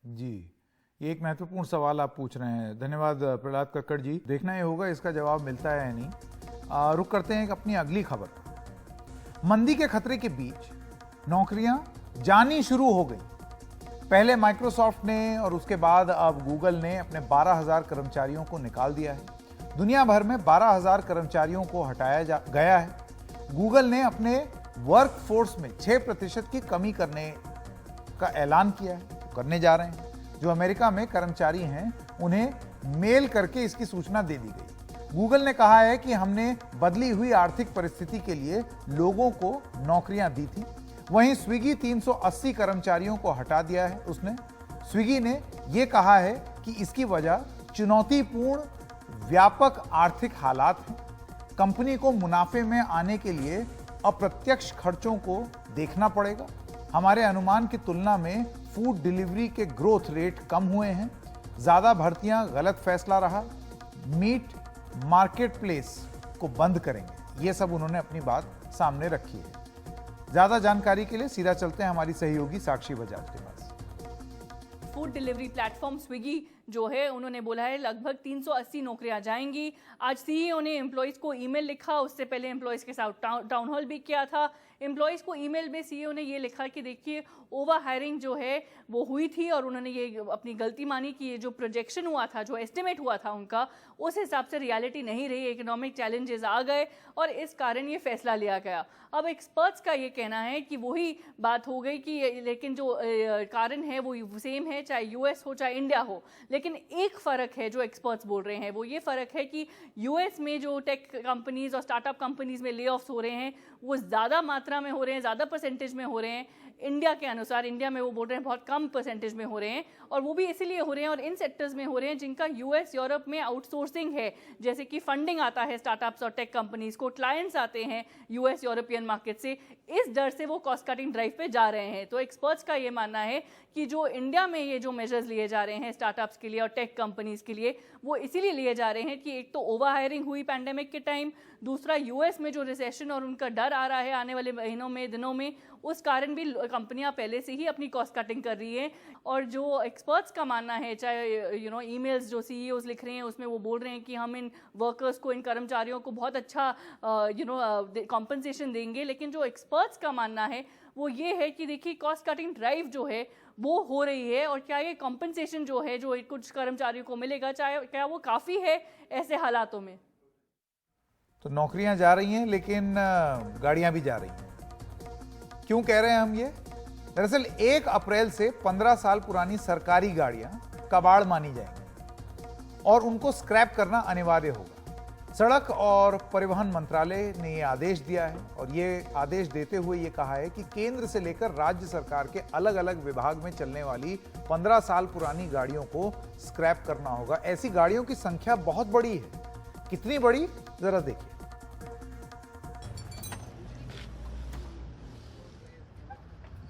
[SPEAKER 1] जी, ये एक महत्वपूर्ण सवाल आप पूछ रहे हैं। धन्यवाद प्रहलाद कक्कड़ जी। देखना ये होगा इसका जवाब मिलता है या नहीं। रुक करते हैं अपनी अगली खबर। मंदी के खतरे के बीच नौकरियां जानी शुरू हो गई। पहले माइक्रोसॉफ्ट ने और उसके बाद अब गूगल ने अपने 12,000 कर्मचारियों को निकाल दिया है। दुनिया भर में 12,000 कर्मचारियों को हटाया गया है। गूगल ने अपने वर्कफोर्स में 6% की कमी करने का ऐलान किया है, करने जा रहे हैं। जो अमेरिका में कर्मचारी हैं उन्हें मेल करके इसकी सूचना दे दी गई। गूगल ने कहा है कि हमने बदली हुई आर्थिक परिस्थिति के लिए लोगों को नौकरियां दी थी। वहीं स्विगी 380 कर्मचारियों को हटा दिया है उसने। स्विगी ने यह कहा है कि इसकी वजह चुनौतीपूर्ण व्यापक आर्थिक हालात हैं। कंपनी को मुनाफे में आने के लिए अप्रत्यक्ष खर्चों को देखना पड़ेगा। हमारे अनुमान की तुलना में फूड डिलीवरी के ग्रोथ रेट कम हुए हैं। ज्यादा भर्तियां गलत फैसला रहा। मीट मार्केट प्लेस को बंद करेंगे, ये सब उन्होंने अपनी बात सामने रखी है। ज्यादा जानकारी के लिए सीधा चलते हैं हमारी सहयोगी साक्षी बजाज के पास।
[SPEAKER 16] फूड डिलीवरी प्लेटफॉर्म स्विगी जो है उन्होंने बोला है लगभग 380 नौकरियां जाएंगी। आज सीईओ ने एम्प्लॉयज़ को ईमेल लिखा, उससे पहले एम्प्लॉयज़ के साथ टाउन हॉल भी किया था। एम्प्लॉयज़ को ईमेल में सीईओ ने ये लिखा कि देखिए ओवर हायरिंग जो है वो हुई थी और उन्होंने ये अपनी गलती मानी कि ये जो प्रोजेक्शन हुआ था, जो एस्टिमेट हुआ था उनका, उस हिसाब से रियलिटी नहीं रही, इकोनॉमिक चैलेंजेस आ गए और इस कारण ये फैसला लिया गया। अब एक्सपर्ट्स का ये कहना है कि वही बात हो गई कि लेकिन जो कारण है वो सेम है, चाहे यूएस हो चाहे इंडिया हो। लेकिन एक फ़र्क है जो एक्सपर्ट्स बोल रहे हैं, वो ये फ़र्क है कि यूएस में जो टेक कंपनीज और स्टार्टअप कंपनीज में ले ऑफ्स हो रहे हैं वो ज़्यादा मात्रा में हो रहे हैं, ज़्यादा परसेंटेज में हो रहे हैं। इंडिया के अनुसार इंडिया में वो बोल रहे हैं बहुत कम परसेंटेज में हो रहे हैं, और वो भी इसीलिए हो रहे हैं और इन सेक्टर्स में हो रहे हैं जिनका यूएस यूरोप में आउटसोर्सिंग है, जैसे कि फंडिंग आता है स्टार्टअप्स और टेक कंपनीज को, क्लाइंट्स आते हैं यूएस यूरोपियन मार्केट से। इस डर से वो कॉस्ट कटिंग ड्राइव पे जा रहे हैं। तो एक्सपर्ट्स का ये मानना है कि जो इंडिया में ये जो मेजर्स लिए जा रहे हैं स्टार्टअप्स के लिए और टेक कंपनीज के लिए, वो इसीलिए लिए जा रहे हैं कि एक तो ओवर हायरिंग हुई पैंडेमिक के टाइम, दूसरा यूएस में जो रिसेशन और उनका डर आ रहा है आने वाले महीनों में, दिनों में, उस कारण भी कंपनियां पहले से ही अपनी कॉस्ट कटिंग कर रही हैं। और जो एक्सपर्ट्स का मानना है, चाहे ईमेल्स जो सीईओज लिख रहे हैं उसमें वो बोल रहे हैं कि हम इन वर्कर्स को, इन कर्मचारियों को बहुत अच्छा कॉम्पनसेशन देंगे, लेकिन जो एक्सपर्ट्स का मानना है वो ये है कि देखिए कॉस्ट कटिंग ड्राइव जो है वो हो रही है और क्या ये कॉम्पनसेशन जो है जो कुछ कर्मचारियों को मिलेगा, चाहे क्या वो काफ़ी है ऐसे हालातों में।
[SPEAKER 1] तो नौकरियां जा रही हैं लेकिन गाड़ियां भी जा रही हैं। क्यों कह रहे हैं हम ये? दरअसल 1 अप्रैल से 15 साल पुरानी सरकारी गाड़ियां कबाड़ मानी जाएंगी और उनको स्क्रैप करना अनिवार्य होगा। सड़क और परिवहन मंत्रालय ने ये आदेश दिया है और ये आदेश देते हुए ये कहा है कि केंद्र से लेकर राज्य सरकार के अलग अलग विभाग में चलने वाली 15 साल पुरानी गाड़ियों को स्क्रैप करना होगा। ऐसी गाड़ियों की संख्या बहुत बड़ी है। कितनी बड़ी, जरा देखिए।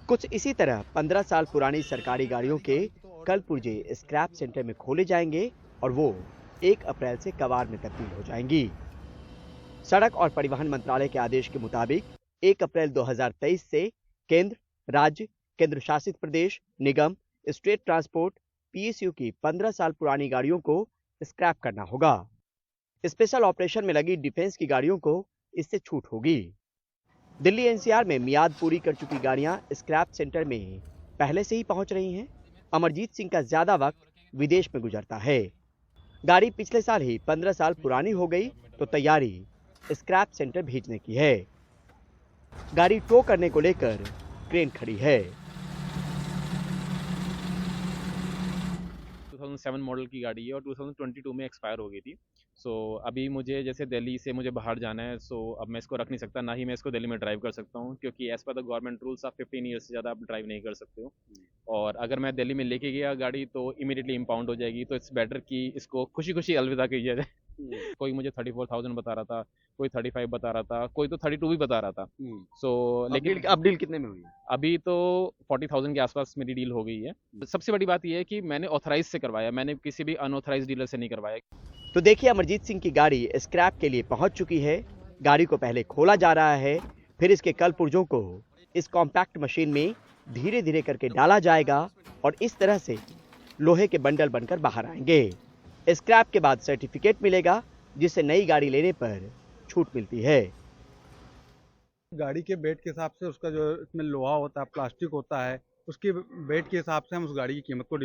[SPEAKER 17] कुछ इसी तरह 15 साल पुरानी सरकारी गाड़ियों के कल पुर्जे स्क्रैप सेंटर में खोले जाएंगे और वो 1 अप्रैल से कबाड़ में तब्दील हो जाएंगी। सड़क और परिवहन मंत्रालय के आदेश के मुताबिक 1 अप्रैल 2023 से केंद्र, राज्य, केंद्र शासित प्रदेश, निगम, स्टेट ट्रांसपोर्ट, पीएसयू की 15 साल पुरानी गाड़ियों को स्क्रैप करना होगा। स्पेशल ऑपरेशन में लगी डिफेंस की गाड़ियों को इससे छूट होगी। दिल्ली एनसीआर में मियाद पूरी कर चुकी गाड़ियां स्क्रैप सेंटर में पहले से ही पहुंच रही हैं। अमरजीत सिंह का ज्यादा वक्त विदेश में गुजरता है। गाड़ी पिछले साल ही 15 साल पुरानी हो गई तो तैयारी स्क्रैप सेंटर भेजने की है। गाड़ी टो करने को लेकर क्रेन खड़ी है।
[SPEAKER 18] 2007 मॉडल की गाड़ी है और 2022 में एक्सपायर हो गई थी। अभी मुझे जैसे दिल्ली से मुझे बाहर जाना है, अब मैं इसको रख नहीं सकता, ना ही मैं इसको दिल्ली में ड्राइव कर सकता हूँ, क्योंकि as per the government rules आप 15 ईयर्स से ज़्यादा आप ड्राइव नहीं कर सकते हो। और अगर मैं दिल्ली में लेके गया गाड़ी तो इमीडिएटली इम्पाउंड हो जाएगी। तो इट्स बेटर कि इसको खुशी खुशी अलविदा किया जाए। कोई मुझे 34,000 बता रहा था, कोई 35 बता रहा था, कोई तो 32 भी बता रहा था। लेकिन
[SPEAKER 17] अब डील कितने में हुई?
[SPEAKER 18] अभी तो 40,000 के आसपास मेरी डील हो गई है। सबसे बड़ी बात यह है कि मैंने ऑथराइज से करवाया, मैंने किसी भी अनऑथराइज डीलर से नहीं करवाया।
[SPEAKER 17] तो देखिए अमरजीत सिंह की गाड़ी स्क्रैप के लिए पहुंच चुकी है। गाड़ी को पहले खोला जा रहा है, फिर इसके कल पुर्जों को इस कॉम्पैक्ट मशीन में धीरे धीरे करके डाला जाएगा और इस तरह से लोहे के बंडल बनकर बाहर आएंगे। स्क्रैप के बाद सर्टिफिकेट मिलेगा जिससे नई गाड़ी लेने पर छूट मिलती है।
[SPEAKER 19] गाड़ी के वेट के हिसाब से उसका जो इसमें लोहा होता है, प्लास्टिक होता है, उसके वेट के हिसाब से हम उस गाड़ी की कीमत को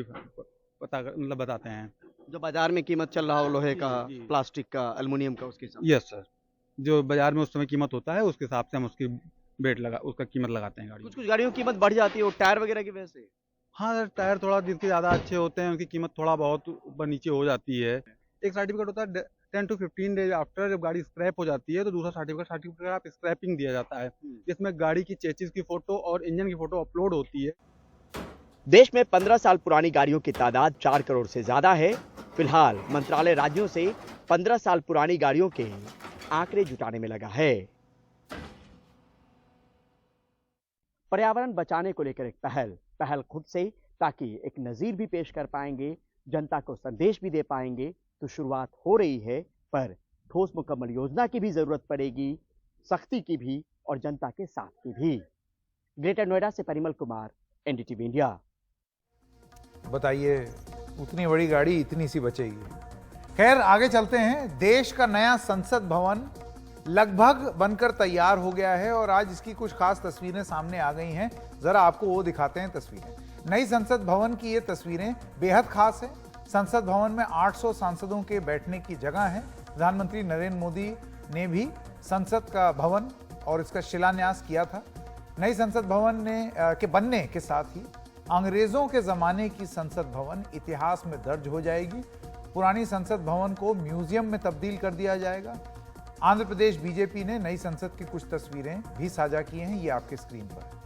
[SPEAKER 19] बताते हैं।
[SPEAKER 17] जो बाजार में कीमत चल रहा हो लोहे का, प्लास्टिक का, एल्युमिनियम का, उसके हिसाब।
[SPEAKER 19] यस सर, जो बाजार में उस समय कीमत होता है उसके हिसाब से हम उसकी उसका कीमत लगाते हैं। गाड़ी
[SPEAKER 17] कुछ गाड़ियों की कीमत बढ़ जाती है वो टायर वगैरह की वजह से।
[SPEAKER 19] हाँ, टायर थोड़ा जिसके ज़्यादा अच्छे होते हैं उनकी कीमत थोड़ा बहुत ऊपर नीचे हो जाती है। एक सर्टिफिकेट होता है 10 to 15 डेज आफ्टर, जब गाड़ी स्क्रैप हो जाती है तो दूसरा सर्टिफिकेट आप स्क्रैपिंग दिया जाता है, जिसमें गाड़ी की चेसिस की फोटो और इंजन की फोटो अपलोड होती है।
[SPEAKER 17] देश में 15 साल पुरानी गाड़ियों की तादाद 4 करोड़ से ज्यादा है। फिलहाल मंत्रालय राज्यों से 15 साल पुरानी गाड़ियों के आंकड़े जुटाने में लगा है। पर्यावरण बचाने को लेकर एक पहल खुद से, ताकि एक नजीर भी पेश कर पाएंगे, जनता को संदेश भी दे पाएंगे। तो शुरुआत हो रही है, पर ठोस मुकम्मल योजना की भी जरूरत पड़ेगी, सख्ती की भी और जनता के साथ की भी। ग्रेटर नोएडा से परिमल कुमार, एनडीटीवी इंडिया।
[SPEAKER 1] बताइए, उतनी बड़ी गाड़ी इतनी सी बचेगी। खैर, आगे चलते हैं। देश का नया संसद भवन लगभग बनकर तैयार हो गया है और आज इसकी कुछ खास तस्वीरें सामने आ गई हैं। जरा आपको वो दिखाते हैं तस्वीरें। नई संसद भवन की ये तस्वीरें बेहद खास है। संसद भवन में 800 सांसदों के बैठने की जगह है। प्रधानमंत्री नरेंद्र मोदी ने भी संसद का भवन और इसका शिलान्यास किया था। नई संसद भवन के बनने के साथ ही अंग्रेजों के जमाने की संसद भवन इतिहास में दर्ज हो जाएगी। पुरानी संसद भवन को म्यूजियम में तब्दील कर दिया जाएगा। आंध्र प्रदेश बीजेपी ने नई संसद की कुछ तस्वीरें भी साझा की हैं, ये आपके स्क्रीन पर है।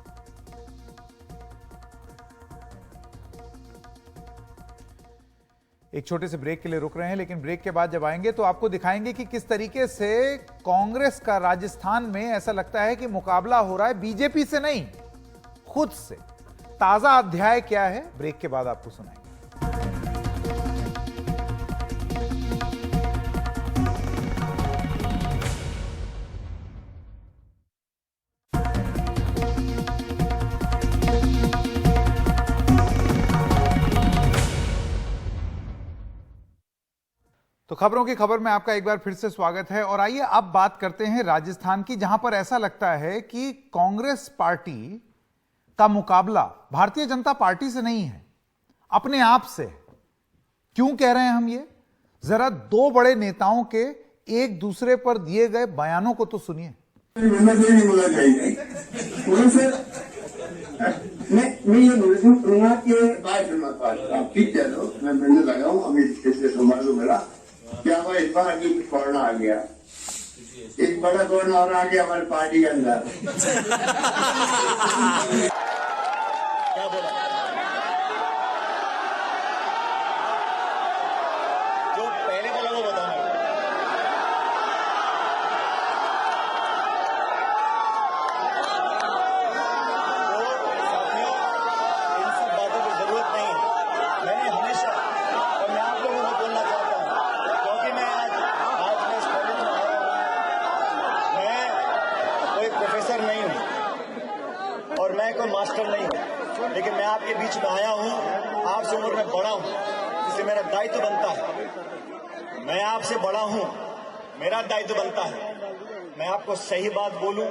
[SPEAKER 1] एक छोटे से ब्रेक के लिए रुक रहे हैं, लेकिन ब्रेक के बाद जब आएंगे तो आपको दिखाएंगे कि किस तरीके से कांग्रेस का राजस्थान में ऐसा लगता है कि मुकाबला हो रहा है बीजेपी से नहीं, खुद से। ताजा अध्याय क्या है, ब्रेक के बाद आपको सुनाएंगे। तो खबरों की खबर में आपका एक बार फिर से स्वागत है। और आइए अब बात करते हैं राजस्थान की, जहां पर ऐसा लगता है कि कांग्रेस पार्टी का मुकाबला भारतीय जनता पार्टी से नहीं है, अपने आप से। क्यों कह रहे हैं हम ये? जरा दो बड़े नेताओं के एक दूसरे पर दिए गए बयानों को तो सुनिए।
[SPEAKER 20] मैं ये बोलूंगा कि ठीक है, मैं मिलने लगा हूँ अभी इससे संभाल लो मेरा। क्या हुआ इस बार अभी कोरोना आ गया, एक बड़ा कोरोना और आ गया हमारी पार्टी के अंदर। क्या बोला? जो पहले बोला वो बताना। मास्टर नहीं हूं, लेकिन मैं आपके बीच में आया हूं, आपसे उम्र में बड़ा हूं, इसलिए मेरा दायित्व बनता है। मैं आपसे बड़ा हूं, मेरा दायित्व बनता है मैं आपको सही बात बोलूं,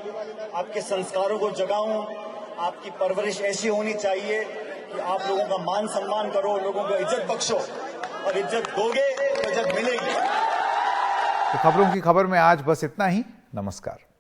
[SPEAKER 20] आपके संस्कारों को जगाऊं। आपकी परवरिश ऐसी होनी चाहिए कि आप लोगों का मान सम्मान करो, लोगों को इज्जत बख्शो, और इज्जत दोगे तो इज्जत मिलेगी।
[SPEAKER 1] तो खबरों की खबर में आज बस इतना ही। नमस्कार।